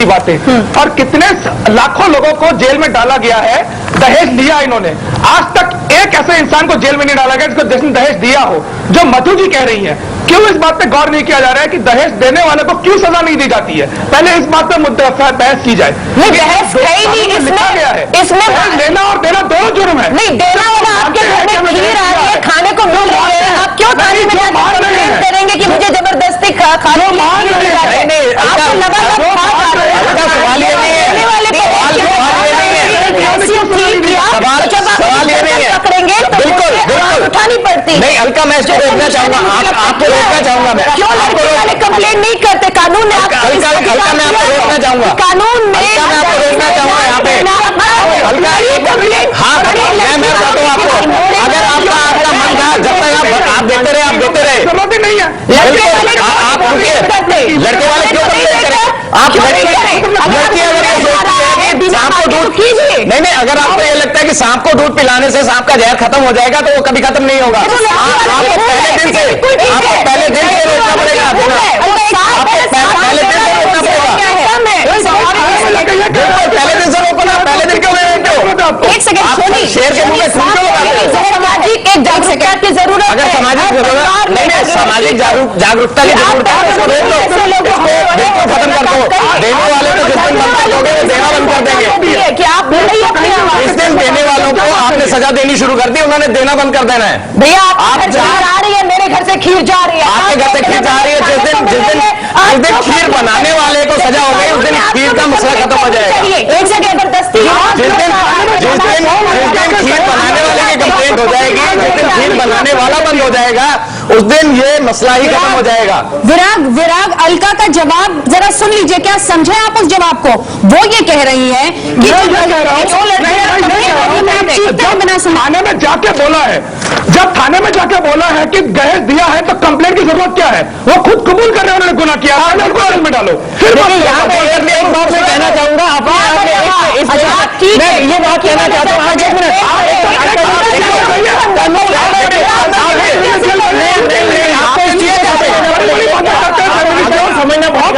बातें और कितने लाखों लोगों को जेल में डाला गया है। दहेज लिया इन्होंने, आज तक एक ऐसे इंसान को जेल में नहीं डाला गया जिसको जिसने दहेज दिया हो। जो मधु जी कह रही है, क्यों इस बात पे गौर नहीं किया जा रहा है कि दहेज देने वाले को क्यों सजा नहीं दी जाती है? पहले इस बात पे बहस की जाए। नहीं, बहस कहीं नहीं, लिखा गया है इसमें लेना और देना दोनों जुर्म है। नहीं, देना होगा, आपके घर में खीर आ रही है, खाने को मिल रही है, आप क्यों थाने में जाकर करेंगे कि मुझे जबरदस्ती खाने आपको लगा सवाल ये नहीं है, सवाल ये नहीं है, पकड़ेंगे बिल्कुल बिल्कुल उठानी पड़ती। नहीं, अलका मैं इसको रोकना चाहूंगा, आपको रोकना चाहूंगा मैं। क्यों लड़के वाले कंप्लेन नहीं करते? कानून में हल्का मैं आपको रोकना चाहूंगा, कानून में मैं आपको रोकना चाहूंगा यहाँ पे। हल्का हाँ, मैं बताता हूँ आपको, अगर आपका मन था, जब तक आप देते रहे जरूरत नहीं है। आप लड़के वाले क्यों कंप्लेन करें? आप लड़की अगर ये सोचती है कि सांप को दूध कीजिए, नहीं, अगर आपको ये लगता है कि सांप को दूध पिलाने से सांप का जहर खत्म हो जाएगा तो वो कभी खत्म नहीं होगा। आपको पहले दिन से रोकना पड़ेगा, पहले दिन से रोकना पड़ेगा। पहले दिन से रोको ना, पहले दिन क्यों एक सेकंड, शेर के मुंह में सामाजिक एक जागरूकता की जरूरत है। अगर सामाजिक जरूरत नहीं, सामाजिक जागरूकता की जरूरत बिल्कुल खत्म कर दो। देने वाले को जिस दिन बंद कर दोगे वो देना बंद कर देंगे कि आप जिस दिन देने वालों को आपने सजा देनी शुरू कर दी, उन्होंने देना बंद कर देना है। भैया आप जहर आ रही है, मेरे घर से खीर जा रही है, आपके घर से खीर जा रही है। जिस दिन खीर बनाने वाले को सजा हो गई, उस दिन खीर का मसला खत्म हो जाएगा। एक से जबरदस्ती जिस दिन खीर बनाने वाले की कंप्लेंट हो जाएगी, जिस दिन खीर बनाने वाला बंद हो जाएगा, उस दिन ये मसला ही खत्म हो जाएगा। विराग अलका का जवाब जरा सुन लीजिए, क्या समझे आप उस जवाब को? वो ये कह रही है कि थाने में जाके बोला है, जब थाने में जाके बोला है कि दहेज दिया है तो कंप्लेंट की जरूरत क्या है? वो खुद कबूल कर रहे हैं, उन्होंने गुनाह किया, उनको जेल में डालो। फिर यहाँ पे एक बात मैं कहना चाहूंगा, मैं ये बात कहना चाहता हूँ, एक मिनट समझना बहुत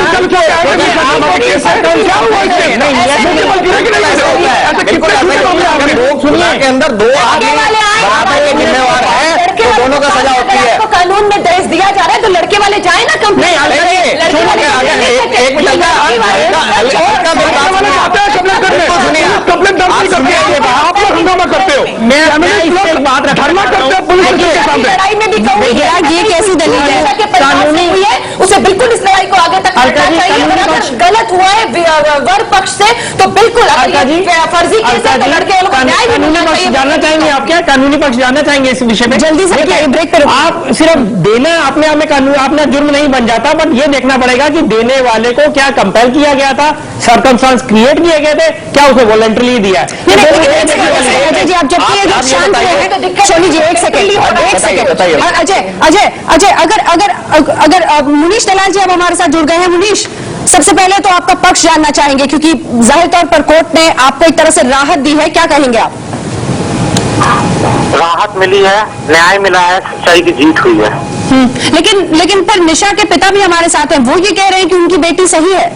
के अंदर दो आदमी बराबर के जिम्मेवार है, तो दोनों का सजा होती है। कानून में दहेज दिया जा रहा है तो लड़के वाले जाए ना कंप्लेंट। आप लोग हंगामा करते हो, धरना करते हो पुलिस के सामने। लड़ाई में भी ये कैसी दलील है? कानूनी हुई है, उसे बिल्कुल इस लड़ाई को आगे तक करना चाहिए। अगर गलत हुआ है वर पक्ष से तो बिल्कुल फर्जी केस है तो लड़के वालों को न्याय भी मिलना चाहिए। जानना चाहेंगे आप क्या कानूनी पक्ष जानना चाहेंगे इस विषय में? जल्दी से ब्रेक करो। आप सिर्फ देना अपने आप में कानून अपना जुर्म नहीं बन जाता, बट ये देखना पड़ेगा कि देने वाले को क्या कंपेल किया गया था, सर्कमस्टांस क्रिएट किए गए थे, क्या उसे वॉलंटरली दिया। अगर मुनीश दलाल जी अब हमारे साथ जुड़ गए हैं। मुनीश, सबसे पहले तो आपका पक्ष जानना चाहेंगे क्योंकि जाहिर तौर पर कोर्ट ने आपको एक तरह से राहत दी है, क्या कहेंगे आप? राहत मिली है, न्याय मिला है, सच्चाई की जीत हुई है। लेकिन फिर निशा के पिता भी हमारे साथ हैं, वो ये कह रहे हैं कि उनकी बेटी सही है।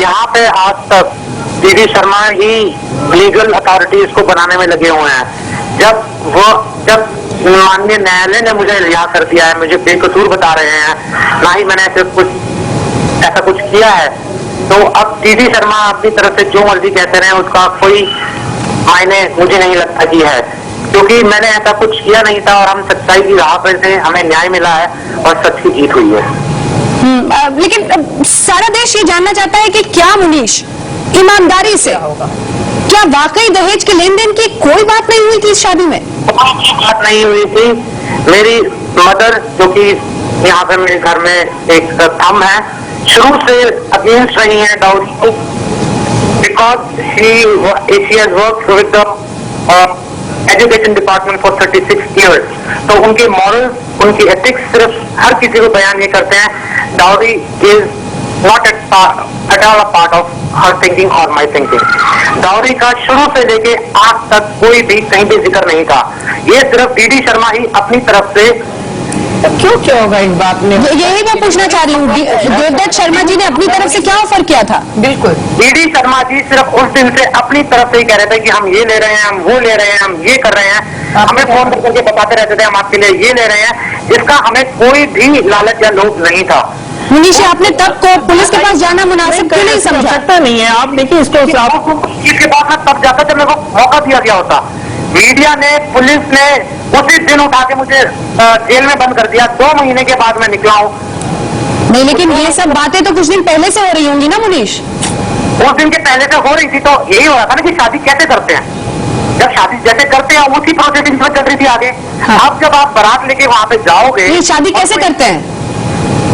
यहाँ पे आज तक टीडी शर्मा ही लीगल अथॉरिटीज को बनाने में लगे हुए हैं। जब माननीय न्यायालय ने मुझे रिहा कर दिया है, मुझे बेकसूर बता रहे हैं, ना ही मैंने ऐसा कुछ किया है, तो अब टीडी शर्मा अपनी तरफ से जो मर्जी कहते रहे, उसका कोई मायने मुझे नहीं लगता कि है, क्योंकि मैंने ऐसा कुछ किया नहीं था और हम सच्चाई की राह पर थे, हमें न्याय मिला है और सच की जीत हुई है। लेकिन सारा देश ये जानना चाहता है कि क्या मुनीश ईमानदारी से क्या वाकई दहेज के लेन देन की कोई बात नहीं हुई थी इस शादी में? कोई बात नहीं हुई थी। मेरी मदर, जो कि यहाँ पे मेरे घर में एक थंब है, शुरू से अगेंस्ट रही है डाउरी को, because she has worked with the education department for 36 years। तो उनके मॉरल्स, उनकी एथिक्स सिर्फ हर किसी को बयान ये करते हैं, dowry is not at all a part of her thinking और माई थिंकिंग। डाउरी का शुरू से लेके आज तक कोई भी कहीं भी जिक्र नहीं था। ये सिर्फ टीडी शर्मा ही अपनी तरफ से क्यों होगा इस बात में? यही मैं पूछना चाह रही हूँ, देवदत्त शर्मा जी ने अपनी तरफ से क्या ऑफर किया था? बिल्कुल, ईडी शर्मा जी सिर्फ उस दिन से अपनी तरफ से ही कह रहे थे कि हम ये ले रहे हैं, हम वो ले रहे हैं, हम ये कर रहे हैं, हमें फोन करके बताते रहते थे हम आपके लिए ये ले रहे हैं। इसका हमें कोई भी लालच या लोभ नहीं था। मुनीश, आपने तब को पुलिस के पास जाना मुनासिब क्यों नहीं समझा? सकता नहीं है, आप देखिए इसको इसके बाद मैं तब जाता जब मेरे को मौका दिया गया होता। मीडिया ने, पुलिस ने उसी दिन उठा के मुझे जेल में बंद कर दिया। 2 महीने के बाद मैं निकला हूँ। नहीं, लेकिन ये सब बातें तो कुछ दिन पहले से हो रही होंगी ना मुनीश? उस दिन के पहले से हो रही थी तो यही हो रहा था ना कि शादी कैसे करते हैं। जब शादी जैसे करते हैं उसी प्रोसीडिंग में चल रही थी आगे। हाँ। अब जब आप बारात लेके वहां पे जाओगे, ये शादी कैसे करते हैं?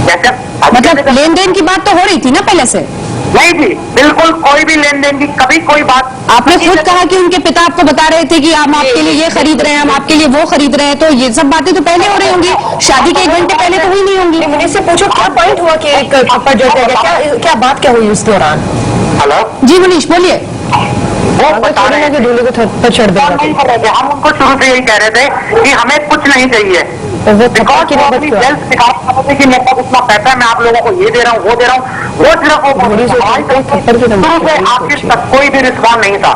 जैसे मतलब लेन देन की बात तो हो रही थी ना पहले से? नहीं जी, बिल्कुल कोई भी लेन देन की कभी कोई बात। आपने खुद कहा कि उनके पिता आपको बता रहे थे कि हम आपके लिए ये खरीद रहे हैं, हम आपके लिए वो खरीद रहे हैं, तो ये सब बातें तो पहले हो रही होंगी, शादी के 1 घंटे पहले तो हुई नहीं होंगी। मुनीश से पूछो क्या पॉइंट हुआ कि एक थप्पड़ जड़ गया, क्या बात क्या हुई उस दौरान? हेलो जी मुनीश बोलिए। वो बता रहे हैं कि दूल्हे को थप्पड़ चढ़ नहीं कर रहे थे। हम उनको शुरू से यही कह रहे थे कि हमें कुछ नहीं चाहिए। बिकॉज वो अपनी वेल्थ दिखा रहे थे कि मेरे पास इतना पैसा है, मैं आप लोगों को ये दे रहा हूँ, वो दे रहा हूँ। वो सिर्फ वो शुरू से आखिर तक कोई भी रिस्पॉन्स नहीं था।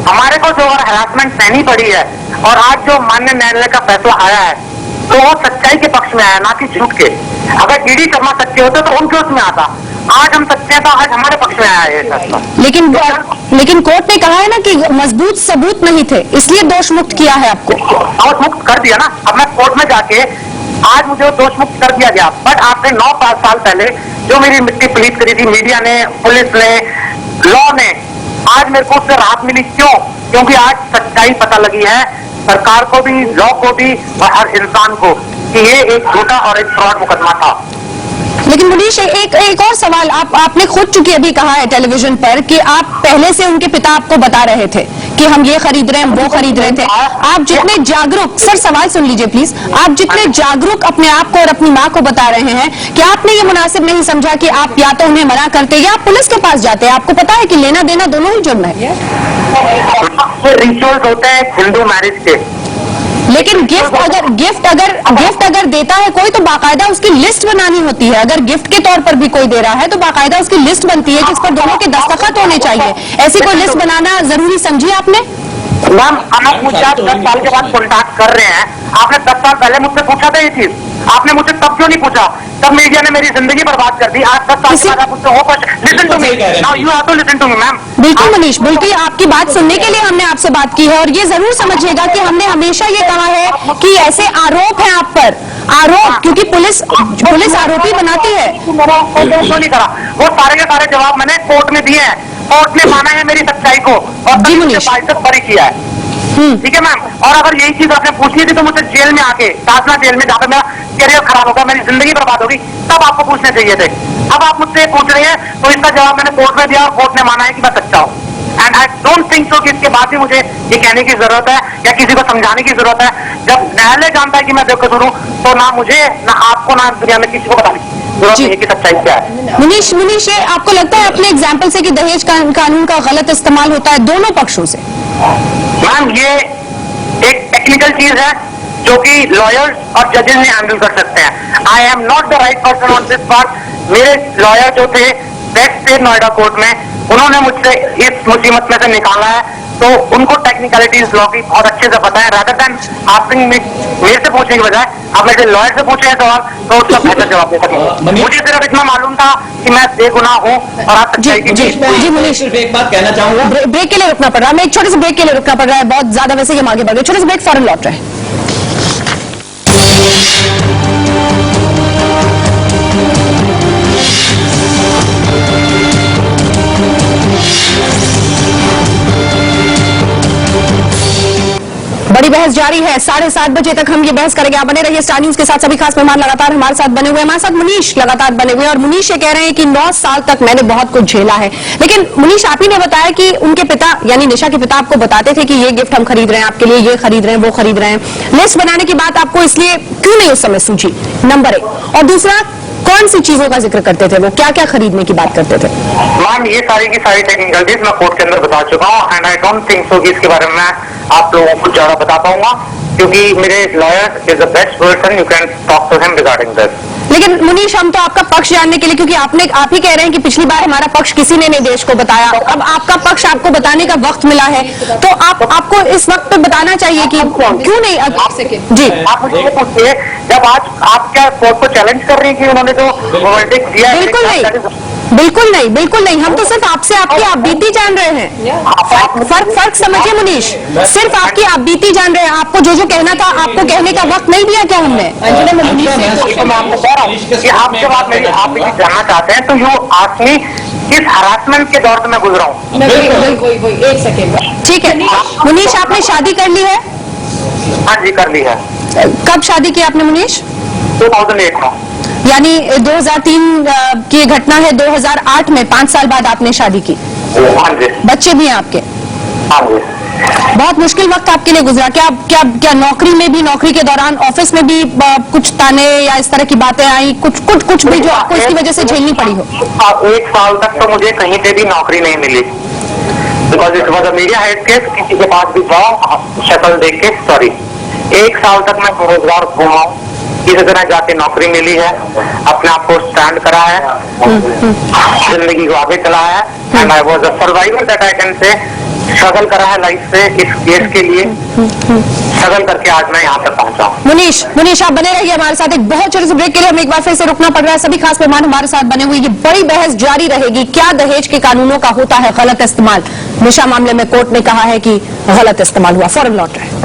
हमारे को जो हरासमेंट सहनी पड़ी है और आज जो माननीय न्यायालय का फैसला आया है तो वो सच्चाई के पक्ष में आया, ना कि झूठ के। अगर ईडी शर्मा सच्चे होते तो उनके उसमें आता। आज हम सच्चे हैं तो आज हमारे पक्ष में आया है फैसला। लेकिन कोर्ट ने कहा है ना कि मजबूत सबूत नहीं थे, इसलिए दोष मुक्त किया है आपको। दोष मुक्त कर दिया ना। अब मैं कोर्ट में जाके आज मुझे दोष मुक्त कर दिया गया, बट आपने 9 साल पहले जो मेरी मिट्टी पलीत करी थी मीडिया ने, पुलिस ने, लॉ ने, आज मेरे को उससे राहत मिली। क्यों? क्योंकि आज सच्चाई पता लगी है सरकार को भी, लॉ को भी और हर इंसान को कि ये एक झूठा और एक फ्रॉड मुकदमा था। लेकिन मुनीश एक और सवाल, आपने खुद चूंकि अभी कहा है टेलीविजन पर कि आप पहले से उनके पिता आपको बता रहे थे कि हम ये खरीद रहे हैं, वो खरीद रहे थे। आप जितने जागरूक, सर सवाल सुन लीजिए प्लीज, आप जितने जागरूक अपने आप को और अपनी माँ को बता रहे हैं, क्या आपने ये मुनासिब नहीं समझा कि आप या तो उन्हें मना करते या आप पुलिस के पास जाते? आपको पता है कि लेना देना दोनों ही जुर्म है। रिचुअल्स होते हैं हिंदू मैरिज के। लेकिन गिफ्ट अगर देता है कोई तो बाकायदा उसकी लिस्ट बनानी होती है। अगर गिफ्ट के तौर पर भी कोई दे रहा है तो बाकायदा उसकी लिस्ट बनती है जिस पर दोनों के दस्तखत होने चाहिए। ऐसी कोई लिस्ट बनाना जरूरी समझी आपने? मैम, आप मुझसे 10 साल के बाद कॉन्टैक्ट कर रहे हैं। आपने 10 साल पहले मुझसे पूछा था ये चीज, आपने मुझसे तब क्यों नहीं पूछा? तब मीडिया ने मेरी जिंदगी बर्बाद कर दी। आज 10 साल के बाद आप मुझसे हो listen to me, now you have to listen to me ma'am. बिल्कुल मनीष, बिल्कुल आपकी बात सुनने के लिए हमने आपसे बात की है और ये जरूर समझिएगा कि हमने हमेशा ये कहा है कि ऐसे आरोप है आप पर, आरोप, क्योंकि पुलिस आरोपी बनाती है। क्यों नहीं करा? वो सारे के सारे जवाब मैंने कोर्ट में दिए हैं। कोर्ट ने माना है मेरी सच्चाई को और बरी किया है। ठीक है मैम। और अगर यही चीज आपने पूछनी थी तो मुझे जेल में आके, साधना जेल में, जहाँ पे मेरा करियर खराब होगा, मेरी जिंदगी बर्बाद होगी, तब आपको पूछने चाहिए थे। अब आप मुझसे पूछ रहे हैं तो इसका जवाब मैंने कोर्ट में दिया और कोर्ट ने माना है कि मैं सच्चा हूँ। And I don't think so कि इसके बाद भी मुझे ये कहने की जरूरत है या किसी को समझाने की जरूरत है। जब न्यायालय जानता है कि मैं बेकसूर हूँ तो ना मुझे, ना आपको, ना दुनिया में किसी को बताने की जरूरत नहीं है कि सच्चाई क्या है। मुनीश, ये आपको लगता है अपने एग्जाम्पल से कि दहेज कानून का गलत इस्तेमाल होता है दोनों पक्षों से? मैम, ये एक टेक्निकल चीज है जो कि लॉयर्स और जजेस ने हैंडल कर सकते हैं। I am not the right person on this part. मेरे लॉयर जो थे वेस्ट स्टेट नोएडा कोर्ट में, उन्होंने मुझसे इस मुसीबत में से निकाला है, तो उनको टेक्निकलिटीज लॉ की बहुत अच्छे से पता है। रादर देन आस्किंग मेरे से पूछने की बजाय आप मेरे लॉयर से पूछे सवाल तो उसका बेहतर जवाब दे सकेंगे। मुझे सिर्फ इतना मालूम था कि मैं बेगुनाह हूँ और आप सच्चाई की। जी मुनीश, सिर्फ एक बात कहना चाहूंगा, ब्रेक के लिए रुकना पड़ रहा है, हमें एक छोटे से ब्रेक के लिए रुकना पड़ रहा है, बहुत ज्यादा वैसे ही हम आगे बढ़ गए। छोटे से ब्रेक, फौरन लौट रहे हैं। बड़ी बहस जारी है, 7:30 बजे तक हम ये बहस करेंगे। आप बने रहिए स्टार न्यूज के साथ। सभी खास मेहमान लगातार हमारे साथ बने हुए हैं। हमारे साथ मुनीश लगातार बने हुए हैं और मुनीश ये कह रहे हैं कि 9 साल तक मैंने बहुत कुछ झेला है। लेकिन मुनीश, आप ही ने बताया कि उनके पिता यानी निशा के पिता आपको बताते थे कि ये गिफ्ट हम खरीद रहे हैं आपके लिए, ये खरीद रहे हैं, वो खरीद रहे हैं। लिस्ट बनाने की बात आपको इसलिए क्यों नहीं उस समय सूझी, नंबर 1। और दूसरा, कौन सी चीजों का जिक्र करते थे, वो क्या क्या खरीदने की बात करते थे? मैम, ये सारी की सारी टेक्निकलिटीज मैं कोर्ट के अंदर बता चुका हूँ and I don't think so कि इसके बारे में आप लोगों को ज्यादा बता पाऊंगा। क्योंकि मेरे lawyer is the best person you can talk to him regarding this. लेकिन मुनीश, हम तो आपका पक्ष जानने के लिए, क्योंकि आप ही कह रहे हैं कि पिछली बार हमारा पक्ष किसी ने नहीं देश को बताया, अब आपका पक्ष आपको बताने का वक्त मिला है, तो आपको इस वक्त पे बताना चाहिए कि क्यों नहीं। जी, आप मुझे ये पूछिए, जब आज आप क्या कोर्ट को चैलेंज कर रही हैं कि उन्होंने जो वर्डिक्ट दिया है? बिल्कुल नहीं, बिल्कुल नहीं। हम तो सिर्फ आपसे आपकी आप बीती जान रहे हैं। फर्क समझिए मुनीश, सिर्फ आपकी आप बीती जान रहे हैं। आपको जो कहना था आपको कहने का वक्त नहीं दिया क्या हमने? आप जब आप मेरी जानना चाहते हैं तो यू आस्क मी किस हरासमेंट के दौर से मैं गुजरा हूँ। एक सेकेंड, ठीक है मुनीश, आपने शादी कर ली है? हाँ जी, कर ली है। कब शादी की आपने मुनीश? 2008 में। यानी 2003 की घटना है, 2008 में 5 साल बाद आपने शादी की। हाँ जी। बच्चे भी हैं आपके? हाँ जी। बहुत मुश्किल वक्त आपके लिए गुजरा। क्या नौकरी में भी, नौकरी के दौरान ऑफिस में भी कुछ ताने या इस तरह की बातें आई, कुछ भी जो आपको इसकी वजह से झेलनी पड़ी हो? 1 साल तक तो मुझे कहीं पे भी नौकरी नहीं मिली, because it was a media head case. किसी के पास भी जाओ शक्ल देख के, सॉरी, 1 साल तक मैं बेरोजगार घूमा हूँ। किसी तरह जाके नौकरी मिली है, अपने आप को स्टैंड करा है, जिंदगी को आगे चला है, and I was a survivor that I can say. Struggle करा है लाइफ से, इस केस के लिए स्ट्रगल करके आज मैं यहाँ तक पहुंचा हूँ। मुनीश, आप बने रहिए हमारे साथ। एक बहुत छोटे से ब्रेक के लिए हमें एक बार फिर से रुकना पड़ रहा है। सभी खास मेहमान हमारे साथ बने हुए। ये बड़ी बहस जारी रहेगी, क्या दहेज के कानूनों का होता है गलत इस्तेमाल? निशा मामले में कोर्ट ने कहा है कि गलत इस्तेमाल हुआ। फौरन लौट रहे हैं।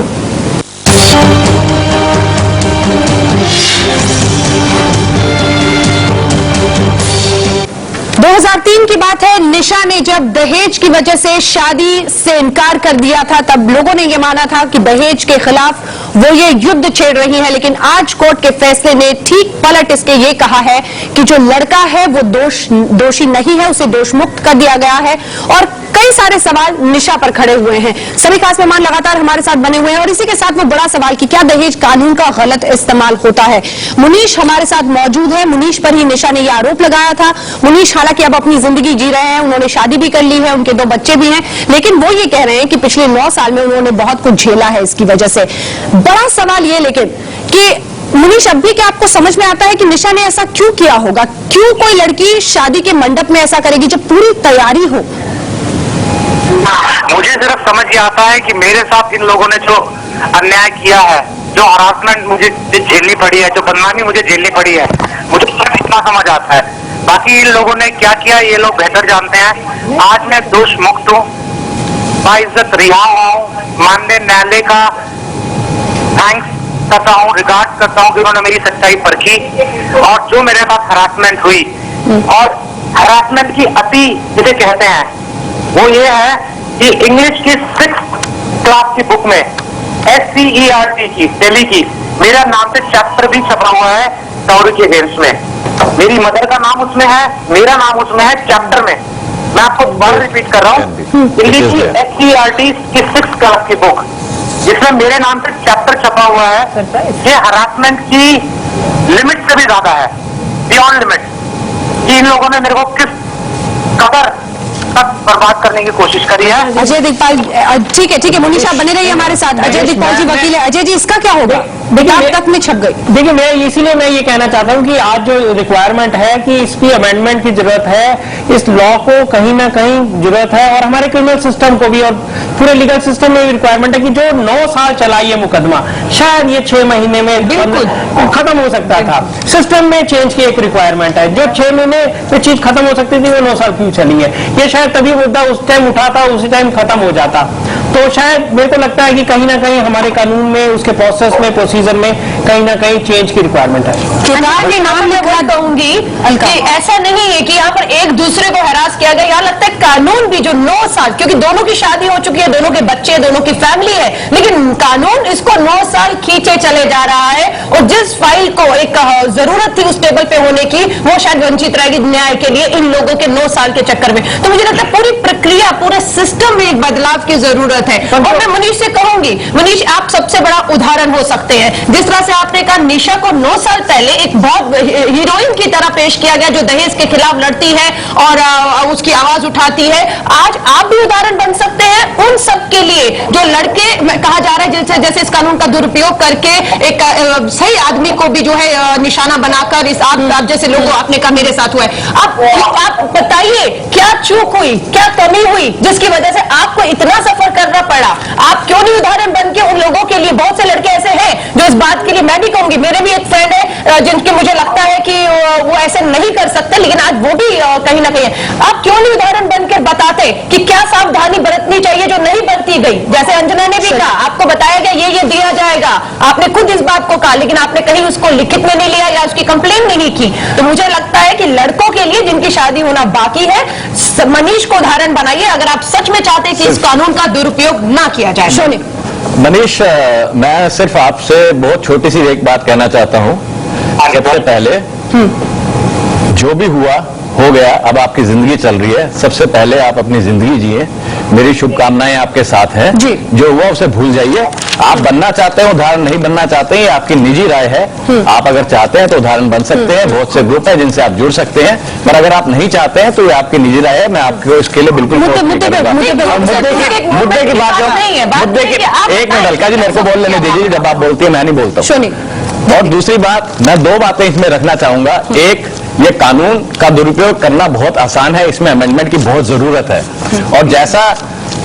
2003 की बात है। निशा ने जब दहेज की वजह से शादी से इनकार कर दिया था, तब लोगों ने यह माना था कि दहेज के खिलाफ वो ये युद्ध छेड़ रही हैं। लेकिन आज कोर्ट के फैसले ने ठीक पलट इसके ये कहा है कि जो लड़का है वो दोषी नहीं है, उसे दोष मुक्त कर दिया गया है। और कई सारे सवाल निशा पर खड़े हुए हैं। सभी खास मेहमान लगातार हमारे साथ बने हुए हैं और इसी के साथ वो बड़ा सवाल कि क्या दहेज कानून का गलत इस्तेमाल होता है। मुनीश हमारे साथ मौजूद है। मुनीश पर ही निशा ने यह आरोप लगाया था। मुनीश हालांकि अब अपनी जिंदगी जी रहे हैं, उन्होंने शादी भी कर ली है, उनके 2 बच्चे भी हैं, लेकिन वो ये कह रहे हैं कि पिछले 9 साल में उन्होंने बहुत कुछ झेला है इसकी वजह से। बड़ा सवाल ये लेकिन कि मुनीश, अब भी क्या आपको समझ में आता है कि निशा ने ऐसा क्यों किया होगा? क्यों कोई लड़की शादी के मंडप में ऐसा करेगी जब पूरी तैयारी हो? मुझे सिर्फ समझ ये आता है कि मेरे साथ इन लोगों ने जो अन्याय किया है, जो हरासमेंट मुझे झेलनी पड़ी है, जो बदनामी मुझे झेलनी पड़ी है, मुझे सिर्फ इतना समझ आता है। बाकी इन लोगों ने क्या किया ये लोग बेहतर जानते हैं। आज मैं दोष मुक्त हूँ, बाइज्जत रिहा हुआ हूँ, माननीय न्यायालय का थैंक्स करता हूँ, रिगार्ड करता हूँ कि उन्होंने मेरी सच्चाई परखी। और जो मेरे साथ हरासमेंट हुई, और हरासमेंट की अति जिसे कहते हैं वो ये है कि इंग्लिश की 6th क्लास की बुक में SCERT की दिल्ली की मेरा नाम से चैप्टर भी छपा हुआ है डाउरी के अगेंस्ट में। मेरी मदर का नाम उसमें है, मेरा नाम उसमें है चैप्टर में। मैं आपको बार रिपीट कर रहा हूँ, दिल्ली की SCERT की 6th क्लास की बुक जिसमें मेरे नाम से चैप्टर छपा हुआ है। ये हरासमेंट की लिमिट से भी ज्यादा है, बियॉन्ड लिमिट, कि इन लोगों ने मेरे को किस कदर तक बर्बाद करने की कोशिश करी है। अजय दिगपाल, ठीक है मुनीश, आप बने रहिए हमारे साथ। अजय दिगपाल जी वकील है। अजय जी, इसका क्या होगा? देखिए तक में छप गई। देखिए, मैं इसीलिए मैं ये कहना चाहता हूँ कि आज जो रिक्वायरमेंट है कि इसकी अमेंडमेंट की जरूरत है, इस लॉ को कहीं ना कहीं जरूरत है, और हमारे क्रिमिनल सिस्टम को भी और पूरे लीगल सिस्टम में रिक्वायरमेंट है कि जो 9 साल चला ये मुकदमा, शायद ये 6 महीने में बिल्कुल खत्म हो सकता था। सिस्टम में चेंज की एक रिक्वायरमेंट है। जो 6 महीने में चीज खत्म हो सकती थी वो 9 साल क्यों चली है? ये शायद तभी मुद्दा उस टाइम उठा था, उसी टाइम खत्म हो जाता। तो शायद मेरे को लगता है कि कहीं ना कहीं हमारे कानून में, उसके प्रोसेस में, प्रोसीजर में कहीं ना कहीं चेंज की रिक्वायरमेंट है। सरकार के नाम में वो कहूंगी कि ऐसा नहीं है कि यहाँ पर एक दूसरे को हरास किया गया। यहाँ लगता है कानून भी जो 9 साल, क्योंकि दोनों की शादी हो चुकी है, दोनों के बच्चे, दोनों की फैमिली है, लेकिन कानून इसको 9 साल खींचे चले जा रहा है। और जिस फाइल को एक जरूरत थी उस टेबल पे होने की, वो शायद वंचित रहेगी न्याय के लिए इन लोगों के 9 साल के चक्कर में। तो मुझे लगता है पूरी प्रक्रिया, पूरे सिस्टम में एक बदलाव की जरूरत है। और मैं मनीष से कहूंगी, मनीष आप सबसे बड़ा उदाहरण हो सकते हैं। जिस तरह से जैसा आपने कहा, निशा को 9 साल पहले एक बहुत हीरोइन की तरह पेश किया गया जो दहेज के खिलाफ लड़ती है और उसकी आवाज उठाती है। आज आप भी उदाहरण बन सकते हैं उन सब के लिए जो लड़के, कहा जा रहा है जैसे इस कानून का दुरुपयोग करके एक सही आदमी को भी जो है निशाना बनाकर इस आप जैसे लोगों, आपने कहा मेरे साथ हुआ है। आप बताइए क्या चूक हुई, क्या कमी हुई जिसकी वजह से आपको इतना सफर करना पड़ा? आप क्यों नहीं उदाहरण बन के उन लोगों के लिए? बहुत से लड़के ऐसे हैं जो इस बात के लिए, मैं भी कहूंगी, मेरे भी एक फ्रेंड है जिनके मुझे लगता है कि वो ऐसे नहीं कर सकते, लेकिन आज वो भी कहीं ना कहीं, आप क्यों नहीं उदाहरण बनकर बताते कि क्या सावधानी बरतनी चाहिए जो नहीं बरती गई? जैसे अंजना ने भी कहा, आपको बताया गया ये दिया जाएगा, आपने खुद इस बात को कहा, लेकिन आपने कहीं उसको लिखित में नहीं लिया या उसकी कंप्लेन नहीं की। तो मुझे लगता है कि लड़कों के लिए जिनकी शादी होना बाकी है, मनीष को उदाहरण बनाइए अगर आप सच में चाहते हैं कि इस कानून का दुरुपयोग ना किया जाए। सोनी, मनीष, मैं सिर्फ आपसे बहुत छोटी सी एक बात कहना चाहता हूं। सबसे पहले जो भी हुआ हो गया, अब आपकी जिंदगी चल रही है, सबसे पहले आप अपनी जिंदगी जिए। मेरी शुभकामनाएं आपके साथ हैं। जो हुआ उसे भूल जाइए। आप बनना चाहते हैं उदाहरण, नहीं बनना चाहते हैं, ये आपकी निजी राय है। आप अगर चाहते हैं तो उदाहरण बन सकते हैं, बहुत से ग्रुप है जिनसे आप जुड़ सकते हैं, पर अगर आप नहीं चाहते हैं तो ये आपकी निजी राय है। मैं आपको इसके लिए बिल्कुल मुद्दे की बात, एक मिनट अलका जी, मेरे को बोल लेने दीजिए, जब आप बोलती है मैं नहीं बोलता हूं। और दूसरी बात, मैं 2 बातें इसमें रखना चाहूंगा। एक, ये कानून का दुरुपयोग करना बहुत आसान है, इसमें अमेंडमेंट की बहुत जरूरत है। और जैसा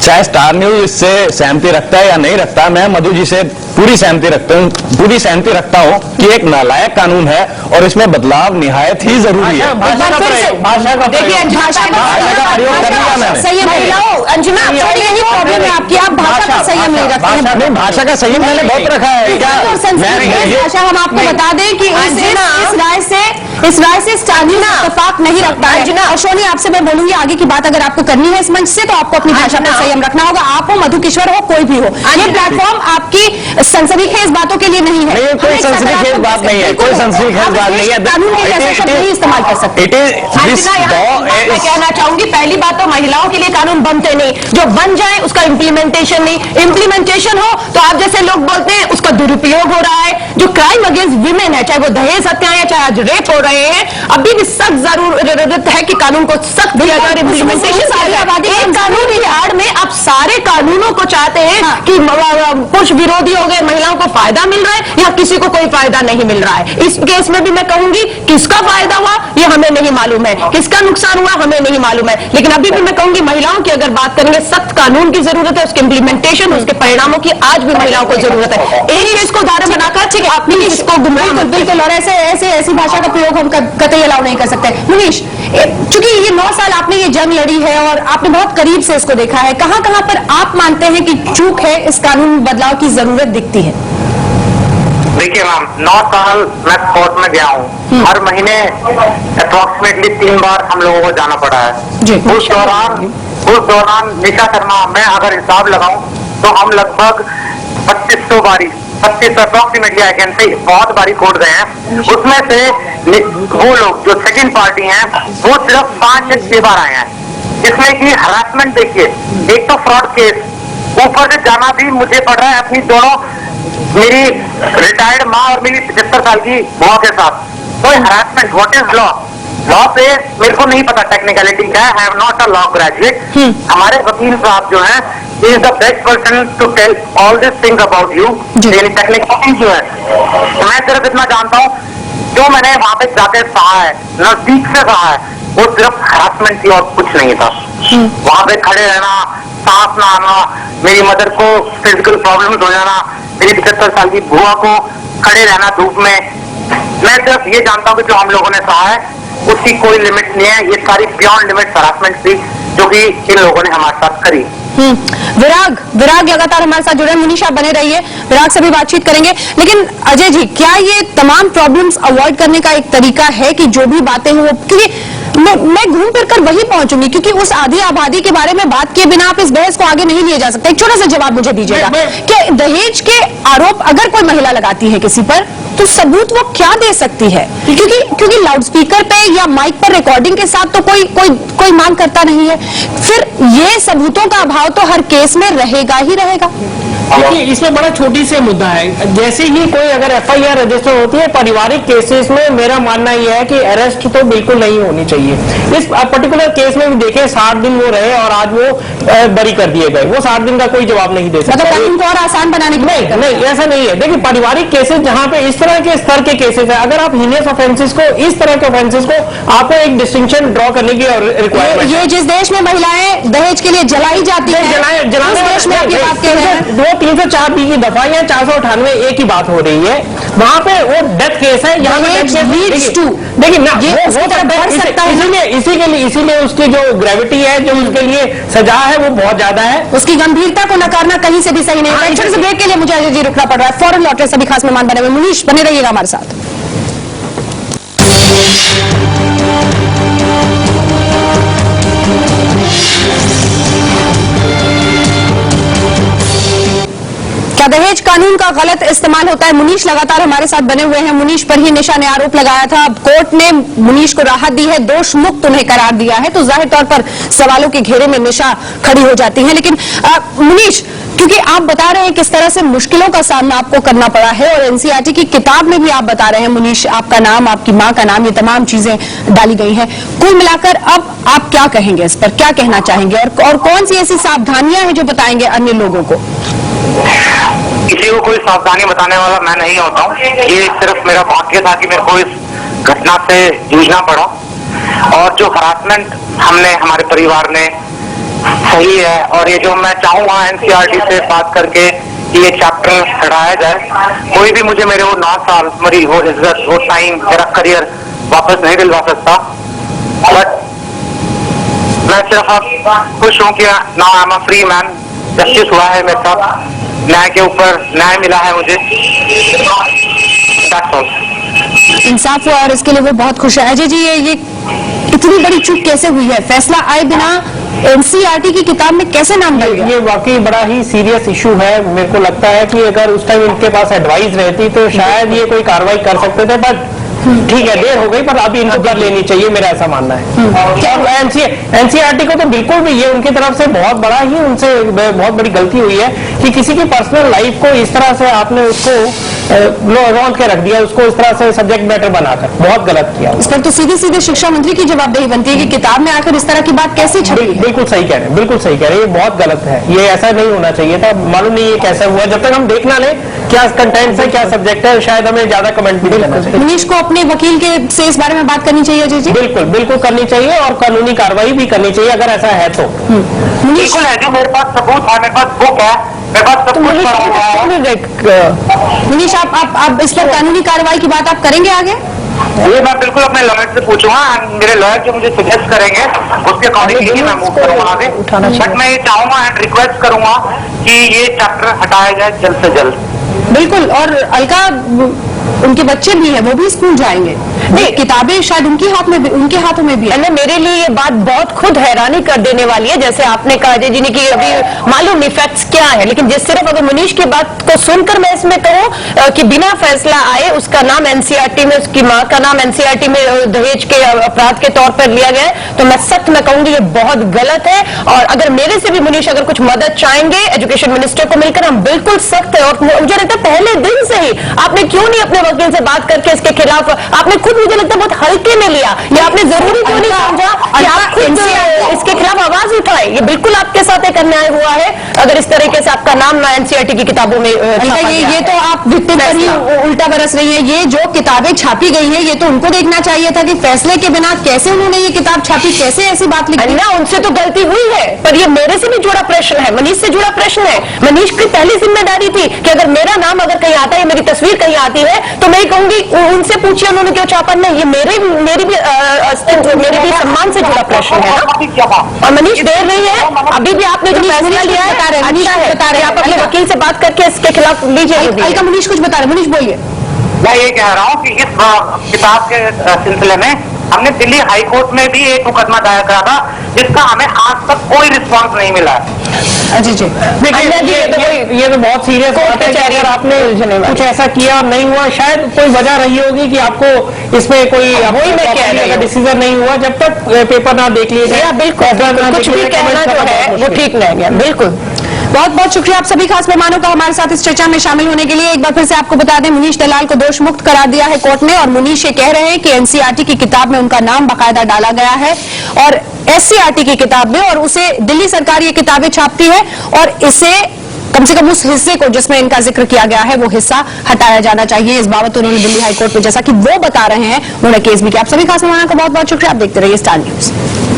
चाहे स्टार न्यूज इससे सहमति रखता है या नहीं रखता, मैं मधु जी से पूरी सहमति रखता हूं कि एक नालायक कानून है और इसमें बदलाव निहायत ही जरूरी है। भाषा का प्रयोग अंजना, यही प्रॉब्लम है आपकी, आप भाषा का संयम नहीं रखते हैं। भाषा का संयम मैंने बहुत रखा है। भाषा हम आपको बता दें कि इस राय से स्टालिन इत्तेफाक नहीं रखता है। और सोनी, आपसे मैं बोलूंगी आगे की बात अगर आपको करनी है इस मंच से, तो आपको अपनी भाषा पर संयम रखना होगा। आप हो, मधु किशोर हो, कोई भी हो, ये प्लेटफॉर्म आपकी सनसनीखेज बातों के लिए नहीं है। कोई सनसनीखेज बात नहीं है, कोई सनसनीखेज बात नहीं है। कानून के जैसे शब्द नहीं इस्तेमाल कर सकते। मैं कहना चाहूंगी, पहली बात तो महिलाओं के लिए कानून बनते नहीं, जो बन जाए उसका इम्प्लीमेंटेशन नहीं। इम्प्लीमेंटेशन हो तो आप जैसे लोग बोलते हैं उसका दुरुपयोग हो रहा है। जो क्राइम अगेंस्ट विमेन है, चाहे वो दहेज हत्या है, चाहे आज रेप हो रहे हैं, अभी भी सख्त जरूरत है कि कानून को सख्त किया जाए, इम्प्लीमेंटेशन। एक कानून की आड़ में आप सारे कानूनों को चाहते हैं कि पुरुष विरोधी हो गए, महिलाओं को फायदा मिल रहा है या किसी को कोई फायदा नहीं मिल रहा है। इस केस में भी मैं कहूंगी किसका फायदा हुआ ये हमें नहीं मालूम है, किसका नुकसान हुआ हमें नहीं मालूम है। लेकिन अभी भी मैं कहूंगी महिलाओं की अगर बात करेंगे, सख्त कानून की जरूरत है, उसके इम्प्लीमेंटेशन, उसके परिणामों की आज भी महिलाओं को जरूरत है। एक चीज को उदाहरण बनाकर अपनी इसको गुमराह, बिल्कुल, और ऐसी भाषा का प्रयोग हम कतई अलाउ नहीं कर सकते। मुनीश, चूंकि ये 9 साल आपने ये जंग लड़ी है और आपने बहुत करीब से इसको देखा है, कहां कहां पर आप मानते हैं कि चूक है, इस कानून बदलाव की जरूरत दिखती है? देखिए मैम, 9 साल मैं कोर्ट में गया हूँ, हर महीने अप्रोक्सीमेटली 3 बार हम लोगों को जाना पड़ा है। उस दौरान निशा शर्मा, मैं अगर हिसाब लगाऊं तो हम लगभग 2500 बारी, 25 अप्रोक्सीमेटली आई कैन से, बहुत बारी कोर्ट गए हैं। उसमें से वो लोग जो सेकंड पार्टी हैं वो सिर्फ 5 से 6 बार आए हैं। इसमें कि हरासमेंट देखिए, एक तो फ्रॉड केस, ऊपर से जाना भी मुझे पड़ रहा है अपनी दोनों, मेरी रिटायर्ड माँ और मेरी 75 साल की बुआ के साथ। तो हरासमेंट, व्हाट इज लॉ पे मेरे को नहीं पता टेक्निकलिटी क्या है। I am not a law graduate. हमारे वकील साहब जो हैं, he is the best person to tell all these things about you। यानी टेक्निकलिटी जो है, मैं सिर्फ इतना जानता हूँ, जो मैंने वहां पे जाकर सहा है, नजदीक से सहा है, वो सिर्फ हरासमेंट थी और कुछ नहीं था। वहां पे खड़े रहना, सांस ना आना, मेरी मदर को फिजिकल प्रॉब्लम हो जाना, मेरी 75 साल की बुआ को खड़े रहना धूप में। मैं सिर्फ ये जानता हूँ कि जो हम लोगों ने सहा है उसकी कोई लिमिट नहीं है। ये सारी बियॉन्ड लिमिट हरासमेंट थी जो कि इन लोगों ने हमारे साथ करी। विराग लगातार हमारे साथ जुड़े, मुनीष आप बने रहिए, विराग से भी बातचीत करेंगे। लेकिन अजय जी, क्या ये तमाम प्रॉब्लम्स अवॉइड करने का एक तरीका है कि जो भी बातें हैं वो, क्योंकि मैं घूम फिर कर वही पहुंचूंगी, क्योंकि उस आधी आबादी के बारे में बात किए बिना आप इस बहस को आगे नहीं लिए जा सकते। एक छोटा सा जवाब मुझे दीजिएगा कि दहेज के आरोप अगर कोई महिला लगाती है किसी पर, तो सबूत वो क्या दे सकती है? क्योंकि लाउडस्पीकर पे या माइक पर रिकॉर्डिंग के साथ तो कोई मांग करता नहीं है। फिर ये सबूतों का अभाव तो हर केस में रहेगा ही रहेगा। देखिए इसमें बड़ा छोटी से मुद्दा है। जैसे ही कोई अगर FIR रजिस्टर होती है पारिवारिक केसेस में, मेरा मानना यह है कि अरेस्ट तो बिल्कुल नहीं होनी चाहिए। इस पर्टिकुलर केस में भी देखें 60 दिन वो रहे और आज वो बरी कर दिए गए, वो 60 दिन का कोई जवाब नहीं दे सकता। मतलब कानून को और आसान बनाने के लिए नहीं ऐसा नहीं है। देखिए पारिवारिक केसेस जहां पे इस तरह के स्तर के केसेस है, अगर आप हीनियस ऑफेंसेस को, इस तरह के ऑफेंसेस को आपको एक डिस्टिंक्शन ड्रॉ करने की रिक्वायरमेंट, ये जिस देश में महिलाएं दहेज के लिए जलाई जाती है, जलाने देश में आप ये बात कह रहे हैं। वो 304B की दफा या 498 एक ही बात हो रही है, वहां पे वो डेथ केस है। यहाँ पे देखिए ना वो बढ़ सकता है, इसीलिए उसकी जो ग्रेविटी है, जो उसके लिए सजा है वो बहुत ज्यादा है। उसकी गंभीरता को नकारना कहीं से भी सही नहीं है। छोटे से ब्रेक के लिए मुझे अजय जी रुकना पड़ रहा है, फौरन लौटे सभी खास मेहमान बने हुए। मुनीश बने रहिएगा हमारे साथ। क्या दहेज कानून का गलत इस्तेमाल होता है? मुनीश लगातार हमारे साथ बने हुए हैं। मुनीश पर ही निशा ने आरोप लगाया था, अब कोर्ट ने मुनीश को राहत दी है, दोष मुक्त उन्हें करार दिया है, तो जाहिर तौर पर सवालों के घेरे में निशा खड़ी हो जाती है। लेकिन मुनीश, क्योंकि आप बता रहे हैं किस तरह से मुश्किलों का सामना आपको करना पड़ा है, और NCERT की किताब में भी आप बता रहे हैं मुनीश, आपका नाम, आपकी मां का नाम, ये तमाम चीजें डाली गई हैं। कुल मिलाकर अब आप क्या कहेंगे इस पर, क्या कहना चाहेंगे, और कौन सी ऐसी सावधानियां हैं जो बताएंगे अन्य लोगों को? किसी को कोई सावधानी बताने वाला मैं नहीं होता हूँ। ये सिर्फ मेरा भाग्य था कि मेरे को इस घटना से जूझना पड़ा, और जो हरासमेंट हमने हमारे परिवार ने सही है, और ये जो मैं चाहूंगा NCERT से बात करके कि ये चैप्टर हटाया जाए। कोई भी मुझे मेरे वो 9 साल मेरी वो इज्जत, वो टाइम, मेरा करियर वापस नहीं दिलवा सकता, बट मैं सिर्फ खुश हूँ कि now I am a free man. Justice हुआ है मेरे साथ, न्याय के ऊपर न्याय मिला है मुझे, इंसाफ हुआ और इसके लिए वो बहुत खुश है। अजय जी, ये इतनी बड़ी चूक कैसे हुई है? फैसला आए बिना NCERT की किताब में कैसे नाम डल गया? ये वाकई बड़ा ही सीरियस इशू है। मेरे को लगता है कि अगर उस टाइम इनके पास एडवाइस रहती तो शायद ये कोई कार्रवाई कर सकते थे, बट ठीक है देर हो गई, पर अभी इनको कर लेनी चाहिए, मेरा ऐसा मानना है। और NCERT को तो बिल्कुल भी, ये उनकी तरफ से बहुत बड़ा ही, उनसे बहुत बड़ी गलती हुई है कि किसी की पर्सनल लाइफ को इस तरह से आपने उसको रोक के रख दिया, उसको इस तरह से सब्जेक्ट मैटर बनाकर, बहुत गलत किया। इस पर तो सीधे सीधे शिक्षा मंत्री की जवाबदेही बनती है कि किताब में आकर इस तरह की बात कैसे छपी? बिल्कुल सही कह रहे हैं, बिल्कुल सही कह रहे हैं, ये बहुत गलत है, ये ऐसा नहीं होना चाहिए था। मालूम नहीं ये कैसे हुआ, जब तक हम देख ना लें क्या कंटेंट है, क्या सब्जेक्ट है, शायद हमें ज्यादा कमेंट भी नहीं करना चाहिए। मुनीश को अपने वकील के से इस बारे में बात करनी चाहिए अजय जी? बिल्कुल बिल्कुल करनी चाहिए, और कानूनी कार्रवाई भी करनी चाहिए अगर ऐसा है तो। बिल्कुल है, जो मेरे पास सबूत है, मेरे पास बुक है, मेरे पास सब कुछ पड़ा हुआ है। मुनीश, आप इस पर कानूनी कार्रवाई की बात आप करेंगे आगे? ये मैं बिल्कुल अपने लॉयर से पूछूंगा, मेरे लॉयर जो मुझे सजेस्ट करेंगे उसके अकॉर्डिंग ही मैं मूव करूंगा आगे। बट मैं ये चाहूंगा एंड रिक्वेस्ट करूंगा कि ये चैप्टर हटाया जाए जल्द से जल्द। बिल्कुल, और अलका, उनके बच्चे भी हैं, वो भी स्कूल जाएंगे, नहीं किताबें शायद उनके हाथों में भी है। मेरे लिए ये बात बहुत खुद हैरानी कर देने वाली है, जैसे आपने कहा अजय जी ने कि अभी मालूम नहीं फैक्ट्स क्या है, लेकिन जिस सिर्फ अगर मुनीश की बात को सुनकर मैं इसमें कहूँ कि बिना फैसला आए उसका नाम NCERT में, उसकी माँ का नाम NCERT में दहेज के अपराध के तौर पर लिया गया है, तो मैं सख्त में कहूंगी ये बहुत गलत है। और अगर मेरे से भी मुनीश अगर कुछ मदद चाहेंगे एजुकेशन मिनिस्टर को मिलकर, हम बिल्कुल सख्त है। और मुझे लगता है पहले दिन से ही आपने क्यों नहीं अपने वकील से बात करके इसके खिलाफ, आपने खुद मुझे लगता है बहुत हल्के में लिया, या आपने जरूरी क्यों नहीं समझा कि आप खुद इसके खिलाफ आवाज उठाए? ये बिल्कुल आपके साथ एक अन्याय हुआ है अगर इस तरीके से आपका नाम NCERT की किताबों में ये तो आप विक्टिम पर ही उल्टा बरस रही है। ये जो किताबें छापी गई है, ये तो उनको देखना चाहिए था कि फैसले के बिना कैसे उन्होंने ये किताब छापी, कैसे ऐसी बात लिखी ना। उनसे तो गलती हुई है, पर ये मेरे से भी जुड़ा प्रश्न है, मनीष से जुड़ा प्रश्न है। मनीष की पहली जिम्मेदारी थी कि अगर मेरा नाम अगर कहीं आता है, मेरी तस्वीर कहीं आती है, तो मैं कहूंगी उनसे पूछिए उन्होंने क्यों छापा। नहीं, ये मेरी भी सम्मान से जुड़ा प्रश्न है ना। और मनीष देर नहीं है, अभी भी आपने जो फैसला लिया है बता रहे, आप अपने वकील से बात करके इसके खिलाफ लीजिए। मुनीष कुछ बता रहे, मुनीष बोलिए। मैं ये कह रहा हूँ कि इस किताब के सिलसिले में हमने दिल्ली हाई कोर्ट में भी एक मुकदमा दायर करा था, जिसका हमें आज तक कोई रिस्पांस नहीं मिला है। जी जी, देखिए ये तो बहुत सीरियस बात है कि अगर आपने कुछ ऐसा किया और नहीं हुआ, शायद कोई वजह रही होगी कि आपको इसमें कोई डिसीजन नहीं हुआ, जब तक पेपर ना देख लीजिए, बिल्कुल कुछ भी कहना जो है वो ठीक नहीं है। बिल्कुल बहुत बहुत शुक्रिया आप सभी खास मेहमानों का हमारे साथ इस चर्चा में शामिल होने के लिए। एक बार फिर से आपको बता दें, मुनीश दलाल को दोष मुक्त करार दिया है कोर्ट ने, और मुनीश ये कह रहे हैं कि एनसीईआरटी की किताब में उनका नाम बाकायदा डाला गया है और एससीईआरटी की किताब में, और उसे दिल्ली सरकार ये किताबें छापती है और इसे कम से कम उस हिस्से को जिसमें इनका जिक्र किया गया है वो हिस्सा हटाया जाना चाहिए। इस बाबत उन्होंने दिल्ली हाईकोर्ट में, जैसा कि वो बता रहे हैं, उन्होंने केस भी किया। आप सभी खास मेहमानों का बहुत बहुत शुक्रिया। आप देखते रहिए स्टार न्यूज।